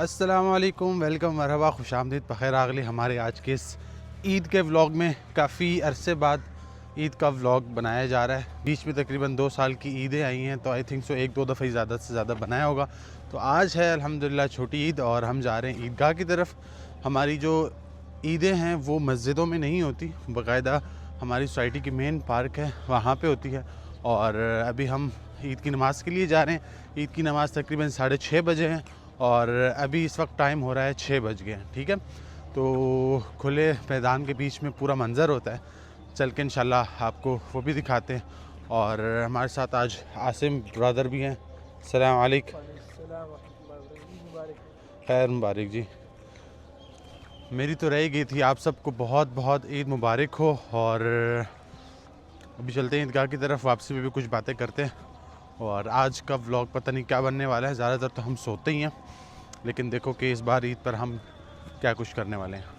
अस्सलामुअलैकुम, वेलकम, मरहबा, खुशामदीद, बख़ैर आगली हमारे आज के इस ईद के व्लॉग में। काफ़ी अरसे बाद ईद का व्लॉग बनाया जा रहा है। बीच में तकरीबन 2 साल की ईदें आई हैं, तो आई थिंक सो 1-2 दफ़ा ही ज़्यादा से ज़्यादा बनाया होगा। तो आज है अल्हम्दुलिल्लाह छोटी ईद और हम जा रहे हैं ईदगाह की तरफ। हमारी जो ईदें हैं वो मस्जिदों में नहीं होती, बाकायदा हमारी सोसाइटी की मेन पार्क है वहाँ पे होती है। और अभी हम ईद की नमाज़ के लिए जा रहे हैं। ईद की नमाज़ तकरीबन 6:30 बजे हैं और अभी इस वक्त टाइम हो रहा है 6 बज गए हैं। ठीक है, तो खुले मैदान के बीच में पूरा मंज़र होता है। चल के इंशाल्लाह आपको वो भी दिखाते हैं। और हमारे साथ आज आसिम ब्रदर भी हैं। अस्सलाम वालेकुम। खैर मुबारक जी। मेरी तो रह गई थी, आप सबको बहुत बहुत ईद मुबारक हो। और अभी चलते हैं ईदगाह की तरफ, वापसी में भी कुछ बातें करते हैं। और आज का व्लॉग पता नहीं क्या बनने वाला है। ज़्यादातर तो हम सोते ही हैं, लेकिन देखो कि इस बार ईद पर हम क्या कुछ करने वाले हैं।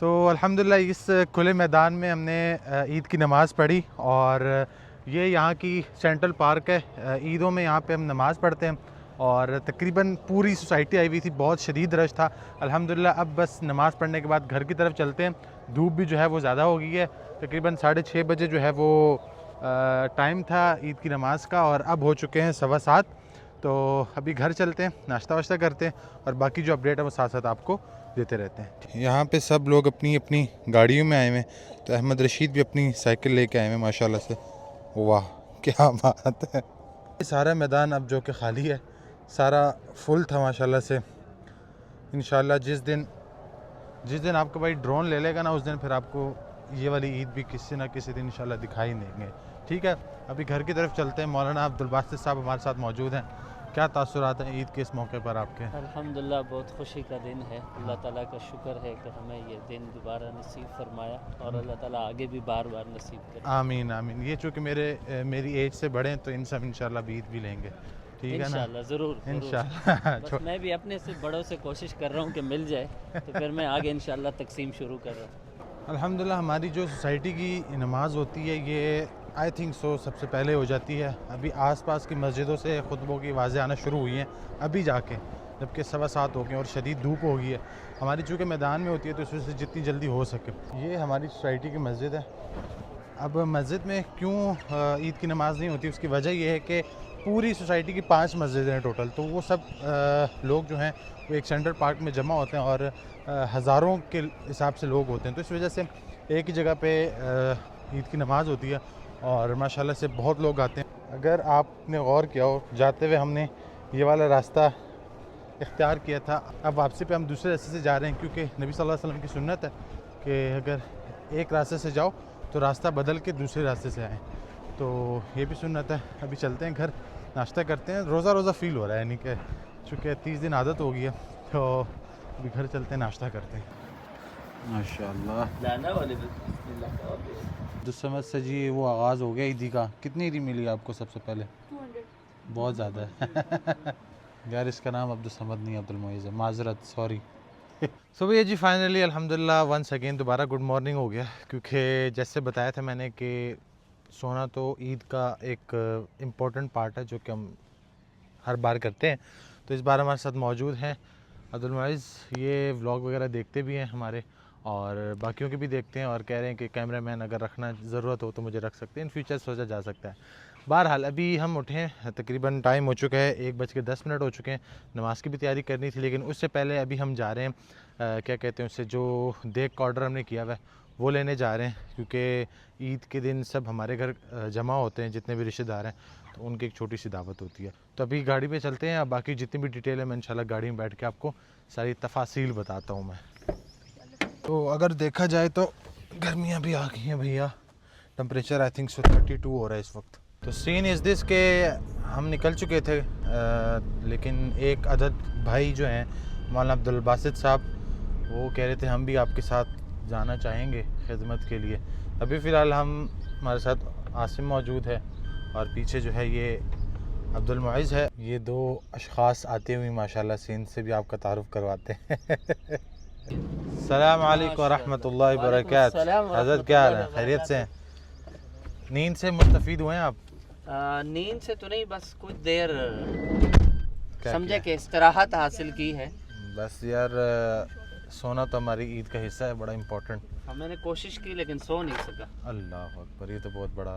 तो अल्हम्दुलिल्लाह इस खुले मैदान में हमने ईद की नमाज़ पढ़ी। और ये यहाँ की सेंट्रल पार्क है। ईदों में यहाँ पे हम नमाज़ पढ़ते हैं और तकरीबन पूरी सोसाइटी आई हुई थी, बहुत शदीद रश था। अल्हम्दुलिल्लाह अब बस नमाज़ पढ़ने के बाद घर की तरफ चलते हैं। धूप भी जो है वो ज़्यादा हो गई है, तकरीबन 6:30 बजे जो है वो टाइम था ईद की नमाज़ का और अब हो चुके हैं 7:15। तो अभी घर चलते हैं, नाश्ता वाश्ता करते हैं और बाकी जो अपडेट है वो साथ साथ आपको देते रहते हैं। यहाँ पे सब लोग अपनी अपनी गाड़ियों में आए हुए हैं। तो अहमद रशीद भी अपनी साइकिल लेके आए हुए हैं माशाल्लाह से। वाह क्या बात है। ये सारा मैदान अब जो कि खाली है, सारा फुल था माशाल्लाह से। इंशाल्लाह जिस दिन आपका भाई ड्रोन ले लेगा ना, उस दिन फिर आपको ये वाली ईद भी किसी ना किसी दिन इंशाल्लाह दिखाई देंगे। ठीक है, अभी घर की तरफ चलते हैं। मौलाना अब्दुल बासित साहब हमारे साथ मौजूद हैं। क्या तासुरात हैं ईद के इस मौके पर आपके? अल्हम्दुलिल्लाह बहुत खुशी का दिन है। अल्लाह ताला का शुक्र है कि हमें ये दिन दोबारा नसीब फरमाया और अल्लाह ताला आगे भी बार बार नसीब करे। आमीन आमीन। ये चूँकि मेरी एज से बड़े हैं तो इन सब इंशाल्लाह भी ईद भी लेंगे। ठीक है ना, इंशाल्लाह ज़रूर इंशाल्लाह। बस मैं भी अपने से बड़ों से कोशिश कर रहा हूँ कि मिल जाए, तो फिर मैं आगे इंशाल्लाह तकसीम शुरू कर रहा हूँ। अल्हम्दुलिल्लाह हमारी जो सोसाइटी की नमाज़ होती है ये आई थिंक सो सबसे पहले हो जाती है। अभी आसपास की मस्जिदों से खुतबों की आवाज़ें आना शुरू हुई हैं अभी जाके, जबकि 7:15 हो गए और शदीद धूप हो गई है। हमारी चूँकि मैदान में होती है तो इस वजह से जितनी जल्दी हो सके। ये हमारी सोसाइटी की मस्जिद है। अब मस्जिद में क्यों ईद की नमाज़ नहीं होती, उसकी वजह यह है कि पूरी सोसाइटी की 5 मस्जिदें हैं टोटल। तो वो सब लोग जो हैं वो एक सेंट्रल पार्क में जमा होते हैं और हज़ारों के हिसाब से लोग होते हैं। तो इस वजह से एक ही जगह पे ईद की नमाज़ होती है और माशाल्लाह से बहुत लोग आते हैं। अगर आपने गौर किया हो, जाते हुए हमने ये वाला रास्ता इख्तियार किया था। अब वापसी पे हम दूसरे रास्ते से जा रहे हैं, क्योंकि नबी सल्लल्लाहु अलैहि वसल्लम की सुन्नत है कि अगर एक रास्ते से जाओ तो रास्ता बदल के दूसरे रास्ते से आएँ। तो ये भी सुन्नत है। अभी चलते हैं घर, नाश्ता करते हैं। रोज़ा फ़ील हो रहा है, यानी कि चूँकि 30 दिन आदत हो गई है। तो अभी घर चलते हैं, नाश्ता करते हैं। माशाल्लाह दुस्समद से जी वो आगाज़ हो गया ईदी का। कितनी ईदी मिली आपको सबसे पहले? 200। बहुत ज़्यादा है। यार इसका नाम अब्दुल नहीं अब्दुल मोइज़ है, माज़रत, सॉरी। सो भैया जी फाइनली अल्हम्दुलिल्लाह वंस अगेन दोबारा गुड मॉर्निंग हो गया, क्योंकि जैसे बताया था मैंने कि सोना तो ईद का एक इम्पोर्टेंट पार्ट है जो कि हम हर बार करते हैं। तो इस बार हमारे साथ मौजूद हैं अब्दुल मोइज़। ये व्लॉग वगैरह देखते भी हैं हमारे और बाकियों के भी देखते हैं और कह रहे हैं कि कैमरा मैन अगर रखना ज़रूरत हो तो मुझे रख सकते हैं, इन फ्यूचर सोचा जा सकता है। बहरहाल अभी हम उठे हैं, तकरीबन टाइम हो चुका है 1:10 हो चुके हैं। नमाज़ की भी तैयारी करनी थी, लेकिन उससे पहले अभी हम जा रहे हैं क्या कहते हैं उससे, जो देग का ऑर्डर हमने किया हुआ है वो लेने जा रहे हैं, क्योंकि ईद के दिन सब हमारे घर जमा होते हैं, जितने भी रिश्तेदार हैं, तो उनकी एक छोटी सी दावत होती है। तो अभी गाड़ी पे चलते हैं, बाकी जितनी भी डिटेल है मैं इंशाल्लाह गाड़ी में बैठ के आपको सारी तफासील बताता हूँ मैं। तो अगर देखा जाए तो गर्मियाँ भी आ गई हैं भैया, टेम्परेचर आई थिंक 32 हो रहा है इस वक्त। तो सीन इज़ दिस के हम निकल चुके थे, लेकिन एक अदद भाई जो हैं मौलाना अब्दुल बासित साहब, वो कह रहे थे हम भी आपके साथ जाना चाहेंगे खिदमत के लिए। अभी फ़िलहाल हमारे साथ आसिम मौजूद है, और पीछे जो है ये अब्दुल मुइज़ है। ये दो अशख़ास आते हुए माशाल्लाह से, इनसे भी आपका तारुफ़ करवाते हैं। अस्सलाम वालेकुम रहमतुल्लाहि व बरकातहू। हज़रत क्या हाल है, खैरियत से हैं? नींद से मुस्तफ़ीद हुए हैं आप? नींद से तो नहीं, बस कुछ देर क्या समझे किया? कि इस्तराहत हासिल की है। बस यार, सोना तो हमारी ईद का हिस्सा है, बड़ा इम्पोर्टेंट। मैंने कोशिश की लेकिन सो नहीं सका। अल्लाह अकबर, ये तो बहुत बड़ा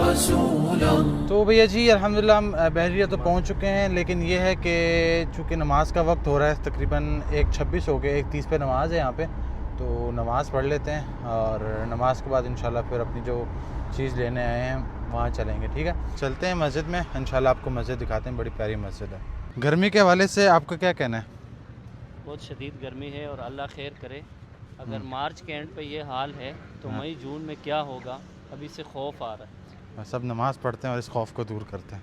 रसूल अल्लाह। तो भैया जी अल्हम्दुलिल्लाह हम बहरिया तो पहुंच चुके हैं, लेकिन ये है कि चूँकि नमाज़ का वक्त हो रहा है, तकरीबन 1:26 हो गए, 1:30 पे नमाज़ है यहाँ पे, तो नमाज़ पढ़ लेते हैं और नमाज़ के बाद इंशाल्लाह फिर अपनी जो चीज़ लेने आए हैं वहाँ चलेंगे। ठीक है, चलते हैं मस्जिद में, इंशाल्लाह आपको मस्जिद दिखाते हैं, बड़ी प्यारी मस्जिद है। गर्मी के हवाले से आपका क्या कहना है? बहुत शदीद गर्मी है और अल्लाह खैर करे। अगर मार्च के एंड पे ये हाल है तो मई जून में क्या होगा, अभी से खौफ आ रहा है। सब नमाज़ पढ़ते हैं और इस खौफ को दूर करते हैं।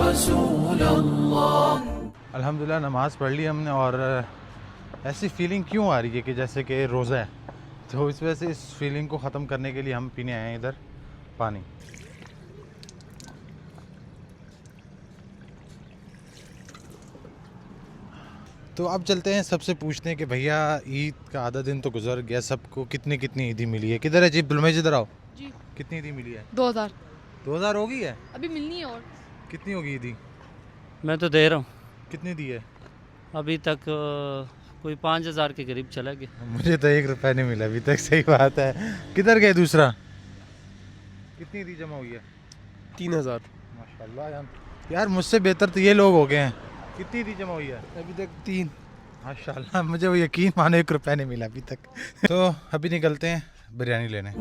रसूल अल्लाह। अल्हम्दुलिल्लाह नमाज़ पढ़ ली हमने, और ऐसी फीलिंग क्यों आ रही है कि जैसे कि रोज़ा है, तो इस वजह से इस फीलिंग को ख़त्म करने के लिए हम पीने आए हैं इधर पानी। तो अब चलते हैं, सबसे पूछते हैं कि भैया ईद का आधा दिन तो गुजर गया, सबको कितनी कितनी ईदी मिली है? किधर है जी अब्दुल मुइज़, इधर आओ जी। कितनी ईदी मिली है? 2000 2000 हो गई है? अभी मिलनी है। और कितनी होगी ईदी? मैं तो दे रहा हूँ, कितनी दी है? अभी तक कोई 5000 के करीब चला गया। मुझे तो 1 रुपया नहीं मिला अभी तक। सही बात है। किधर गए दूसरा? कितनी ईदी जमा हुई है? 3000। माशाल्लाह यार, मुझसे बेहतर तो ये लोग हो गए हैं। कितनी ईदी जमा हुई है अभी तक 3। माशाल्लाह, मुझे वो यकीन मानो 1 रुपया नहीं मिला अभी तक। तो अभी निकलते हैं बिरयानी लेने।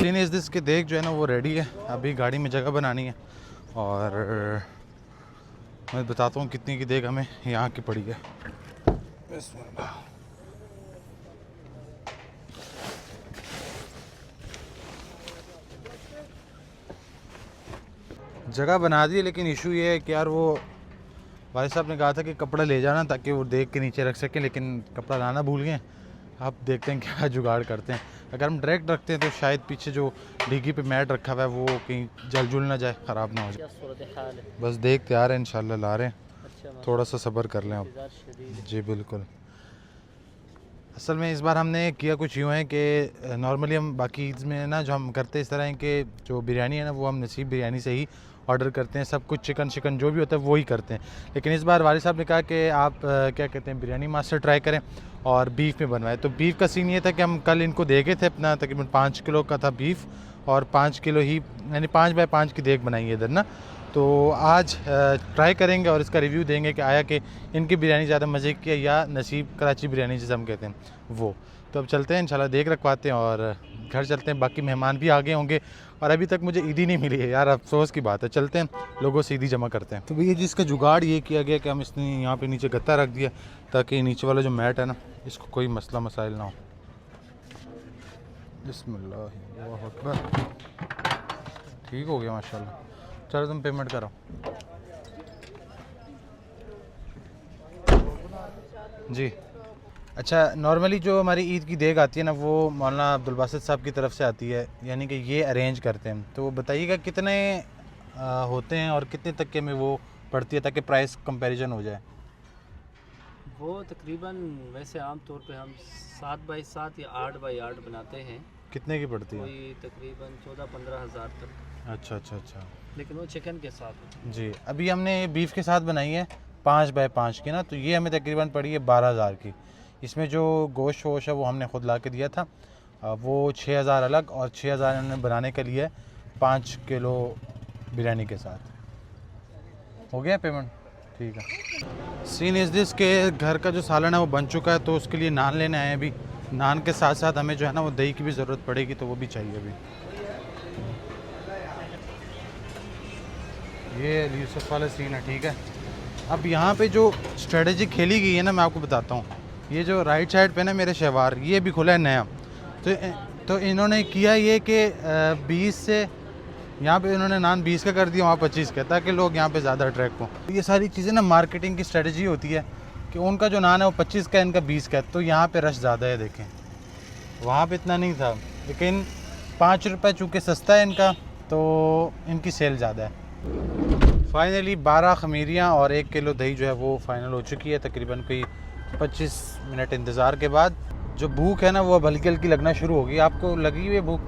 सीन इज़ दिस के देख जो है ना वो रेडी है, अभी गाड़ी में जगह बनानी है, और मैं बताता हूँ कितनी की देख हमें यहाँ की पड़ी है। जगह बना दी है, लेकिन इशू ये है कि यार वो भाई साहब ने कहा था कि कपड़ा ले जाना ताकि वो देख के नीचे रख सकें, लेकिन कपड़ा लाना भूल गए। अब देखते हैं क्या जुगाड़ करते हैं। अगर हम डायरेक्ट रखते हैं तो शायद पीछे जो डिग्गी पे मैट रखा हुआ है वो कहीं जल जुल ना जाए, ख़राब ना हो जाए। क्या सूरत हाल है? बस देखते आ रहे हैं, इंशाल्लाह ला रहे हैं, अच्छा, थोड़ा सा सब्र कर लें आप। इंतज़ार शदीद है। जी बिल्कुल। असल में इस बार हमने किया कुछ यूँ है कि नॉर्मली हम बाकी ईद में ना जो हम करते हैं इस तरह है कि जो बिरयानी है ना वो हम नसीब बिरयानी से ही ऑर्डर करते हैं, सब कुछ चिकन शिकन जो भी होता है वो ही करते हैं। लेकिन इस बार वालिद साहब ने कहा कि आप क्या कहते हैं बिरयानी मास्टर ट्राई करें और बीफ में बनवाएं। तो बीफ का सीन ये था कि हम कल इनको दे गए थे अपना तकरीबन 5 किलो का था बीफ, और 5 किलो ही यानी 5 बाय 5 की देग बनाई है इधर ना। तो आज ट्राई करेंगे और इसका रिव्यू देंगे कि आया कि इनकी बिरयानी ज़्यादा मज़े की है या नसीब कराची बिरयानी जिसे हम कहते हैं वो। तो अब चलते हैं, इंशाल्लाह देख रखवाते हैं और घर चलते हैं। बाकी मेहमान भी आ गए होंगे, और अभी तक मुझे ईदी नहीं मिली है यार, अफसोस की बात है। चलते हैं लोगों से ईदी जमा करते हैं। तो भैया जिसका जुगाड़ ये किया गया कि हम इसने यहाँ पे नीचे गत्ता रख दिया ताकि नीचे वाला जो मैट है ना इसको कोई मसला मसाइल ना हो। बिस्मिल्लाह, अल्लाहु अकबर। ठीक हो गया माशाल्लाह। चलो तुम पेमेंट करो जी। अच्छा, नॉर्मली जो हमारी ईद की देग आती है ना वो मौलाना अब्दुल बासित साहब की तरफ से आती है, यानी कि ये अरेंज करते हैं। तो बताइएगा कितने होते हैं और कितने तक के में वो पड़ती है ताकि प्राइस कंपैरिजन हो जाए। वो तकरीबन वैसे आम तौर पे हम 7 बाई 7 या 8 बाई 8 बनाते हैं। कितने की पड़ती है? कोई तकरीबन 14-15 हज़ार तक। अच्छा, लेकिन वो चिकन के साथ जी। अभी हमने बीफ के साथ बनाई है 5 बाई 5 की ना, तो ये हमें तकरीबन पड़ी है 12,000 की। इसमें जो गोश्त वोश है वो हमने ख़ुद ला के दिया था, वो 6,000 अलग और 6,000 हमने बनाने के लिए 5 किलो बिरयानी के साथ। हो गया पेमेंट? ठीक है। सीन इज़ दिस के घर का जो सालन है वो बन चुका है, तो उसके लिए नान लेने आए हैं। अभी नान के साथ साथ हमें जो है ना वो दही की भी ज़रूरत पड़ेगी, तो वो भी चाहिए अभी। ये यूसुफ वाला सीन है, ठीक है। अब यहाँ पे जो स्ट्रेटजी खेली गई है ना मैं आपको बताता हूँ। ये जो राइट साइड पे ना मेरे शहवार ये भी खुला है नया, तो इन्होंने किया ये कि 20 से यहाँ पे इन्होंने नान 20 का कर दिया, वहाँ 25 का, ताकि लोग यहाँ पे ज़्यादा अट्रैक्ट हों। ये सारी चीज़ें ना मार्केटिंग की स्ट्रेटजी होती है कि उनका जो नान है वो 25 का, इनका 20 का, तो यहाँ पे रश ज़्यादा है। देखें वहाँ पे इतना नहीं था, लेकिन 5 रुपये चूँकि सस्ता है इनका, तो इनकी सेल ज़्यादा है। फाइनली 12 खमीरियाँ और 1 किलो दही जो है वो फ़ाइनल हो चुकी है। तकरीबन कोई 25 मिनट इंतज़ार के बाद जो भूख है ना वो अब हल्की हल्की लगना शुरू होगी। आपको लगी हुई है भूख?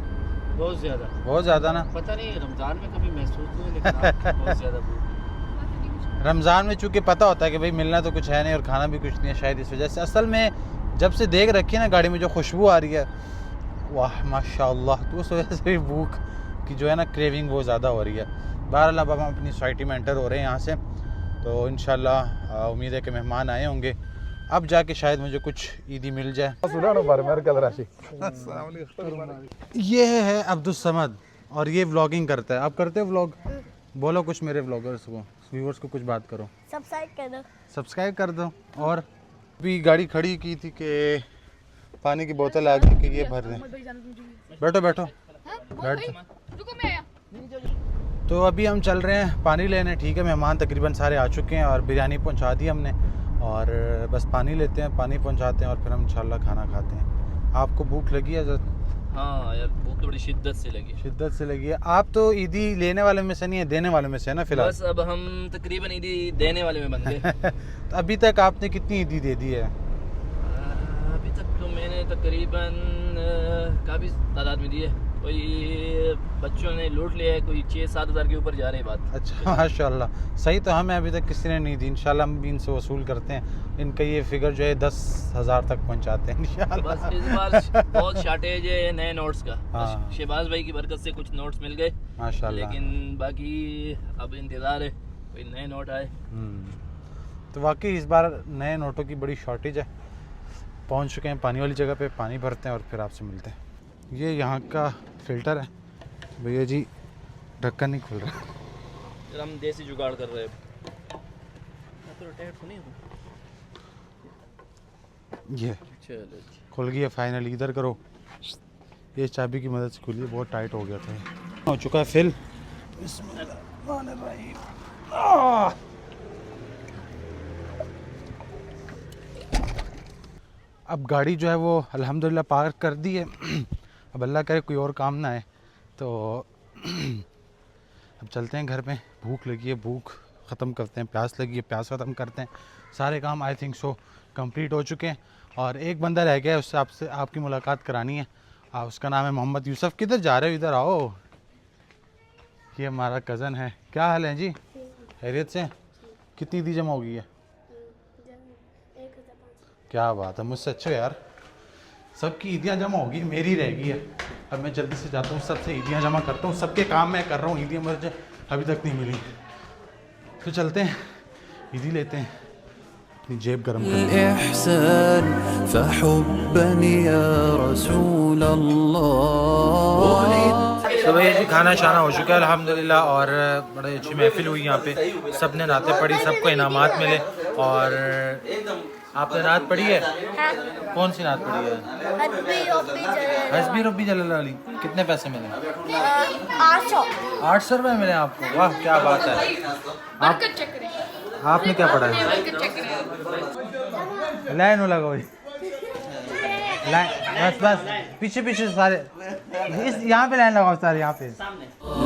बहुत ज़्यादा ना, पता नहीं रमज़ान में कभी महसूस नहीं, लेकिन बहुत ज़्यादा भूख। रमज़ान में चूँकि पता होता है कि भाई मिलना तो कुछ है नहीं और खाना भी कुछ नहीं है, शायद इस वजह से। असल में जब से देख रखी है ना गाड़ी में जो खुशबू आ रही है, वाह माशाल्लाह, तो उस वजह से भी भूख की जो है ना क्रेविंग वो ज़्यादा हो रही है। बहरहाल अब हम अपनी सोसाइटी में एंटर हो रहे हैं यहाँ से, तो इंशाल्लाह उम्मीद है कि मेहमान आए होंगे, अब जाके शायद मुझे कुछ ईदी मिल जाए। ये है अब्दुल समद और ये व्लॉगिंग करता है। आप करते हो व्लॉग? बोलो कुछ मेरे व्लॉगर्स को, व्यूअर्स को कुछ बात करो। सब्सक्राइब कर दो। और भी गाड़ी खड़ी की थी कि पानी की बोतल आ गई कि ये भर दें। बैठो बैठ। तो अभी हम चल रहे हैं पानी लेने, ठीक है। मेहमान तकरीबन सारे आ चुके हैं और बिरयानी पहुंचा दी हमने, और बस पानी लेते हैं, पानी पहुंचाते हैं और फिर हम इंशाल्लाह खाना खाते हैं। आपको भूख लगी है? हाँ यार, भूख तो बड़ी शिद्दत से लगी है। आप तो ईदी लेने वाले में से नहीं है, देने वाले में से है ना फिलहाल? बस अब हम तकरीबन ईदी देने वाले में बन गए। तो अभी तक आपने कितनी ईदी दे दी है? अभी तक तो मैंने तकरीबन काफ़ी तादाद में दी है। कोई बच्चों ने लूट लिया है, कोई 6-7 हज़ार के ऊपर जा रही बात। अच्छा माशाल्लाह, सही। तो हमें अभी तक किसी ने नहीं दी, इंशाल्लाह हम भी इनसे वसूल करते हैं। इनका ये फिगर जो है 10,000 तक पहुंचाते हैं इंशाल्लाह। बस इस बार बहुत शॉर्टेज है नए नोट्स का। हाँ। शहबाज भाई की बरकत से कुछ नोट्स मिल गए माशाल्लाह, लेकिन बाकी अब इंतज़ार है कोई नए नोट आए। तो वाकई इस बार नए नोटों की बड़ी शॉर्टेज है। पहुंच चुके हैं पानी वाली जगह पे, पानी भरते हैं और फिर आपसे मिलते हैं। ये यहाँ का फ़िल्टर है भैया जी, ढक्कन नहीं खुल रहा। फिर हम देसी जुगाड़ कर रहे हैं। ये चलो खुल गया फाइनली। इधर करो, ये चाबी की मदद से खुली, बहुत टाइट हो गया था। हो चुका है फिल। अब गाड़ी जो है वो अल्हम्दुलिल्लाह पार्क कर दी है। अब अल्लाह करे कोई और काम ना आए, तो अब चलते हैं घर में। भूख लगी है, भूख ख़त्म करते हैं। प्यास लगी है, प्यास ख़त्म करते हैं। सारे काम आई थिंक सो कंप्लीट हो चुके हैं और एक बंदा रह गया है, उससे आपकी मुलाकात करानी है। उसका नाम है मोहम्मद यूसुफ। किधर जा रहे हो? इधर आओ। ये हमारा कज़न है। क्या हाल है जी? खैरियत से? कितनी ईदी जमा हो गई है? क्या बात है, मुझसे अच्छे यार। सबकी ईदियाँ जमा होगी, मेरी रह गई है। अब मैं जल्दी से जाता हूँ, सबसे ईदियाँ जमा करता हूँ। सबके काम मैं कर रहा हूँ, ईदियाँ मुझे अभी तक नहीं मिली। तो चलते हैं, ईदी लेते हैं, अपनी जेब गर्म तो भैया जी खाना शाना हो चुका है अल्हम्दुलिल्लाह, और बड़ी अच्छी महफिल हुई यहाँ पे, सब ने नाते पढ़ी, सबको इनामात मिले। और आपने नात पढ़ी है? कौन सी नात पढ़ी है? हस्बी रब्बी जल्लल्लाहु अलैहि। कितने पैसे मिले? 800 रुपये मिले आपको, वाह क्या बात है। आपने क्या पढ़ा है? लाइन लगाओ, बस बस पीछे पीछे सारे, इस यहाँ पे लाइन लगाओ सारे यहाँ पे।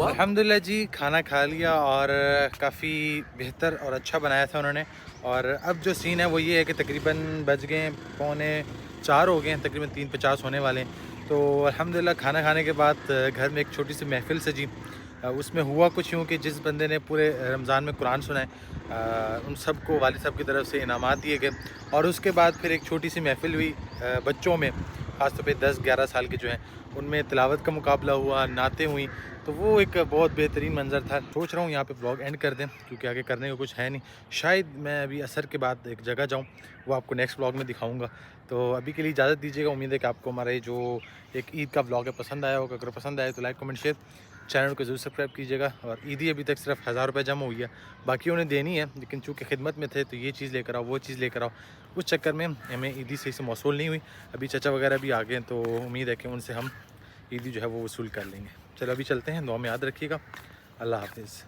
अल्हम्दुलिल्लाह जी खाना खा लिया और काफ़ी बेहतर और अच्छा बनाया था उन्होंने। और अब जो सीन है वो ये है कि तकरीबन बज गए 3:45 हो गए हैं, तकरीबन 3:50 होने वाले हैं। तो अल्हम्दुलिल्लाह खाना खाने के बाद घर में एक छोटी सी महफिल सजी। उसमें हुआ कुछ यूँ कि जिस बंदे ने पूरे रमज़ान में कुरान सुना है उन सब को वालिद साहब की तरफ से इनामात दिए गए। और उसके बाद फिर एक छोटी सी महफिल हुई बच्चों में, ख़ासतौर पे 10-11 साल के जो हैं उनमें तिलावत का मुकाबला हुआ, नातें हुई। तो वो एक बहुत बेहतरीन मंज़र था। सोच रहा हूँ यहाँ पे ब्लॉग एंड कर दें क्योंकि आगे करने को कुछ है नहीं। शायद मैं अभी असर के बाद एक जगह जाऊँ, वो आपको नेक्स्ट ब्लॉग में दिखाऊँगा। तो अभी के लिए इजाज़त दीजिएगा। उम्मीद है कि आपको हमारा ये जो एक ईद का ब्लॉग है पसंद आया होगा। अगर पसंद आए तो लाइक कमेंट शेयर, चैनल को ज़रूर सब्सक्राइब कीजिएगा। और ईदी अभी तक सिर्फ 1000 रुपये जमा हुई है, बाकी उन्हें देनी है, लेकिन चूँकि खिदमत में थे तो ये चीज़ लेकर आओ वो चीज़ लेकर आओ, उस चक्कर में हमें ईदी सही से मौसूल नहीं हुई। अभी चाचा वगैरह भी आ गए हैं तो उम्मीद है कि उनसे हम ईदी जो है वो वसूल कर लेंगे। चलो अभी चलते हैं, दुआ में याद रखिएगा। अल्लाह हाफिज़।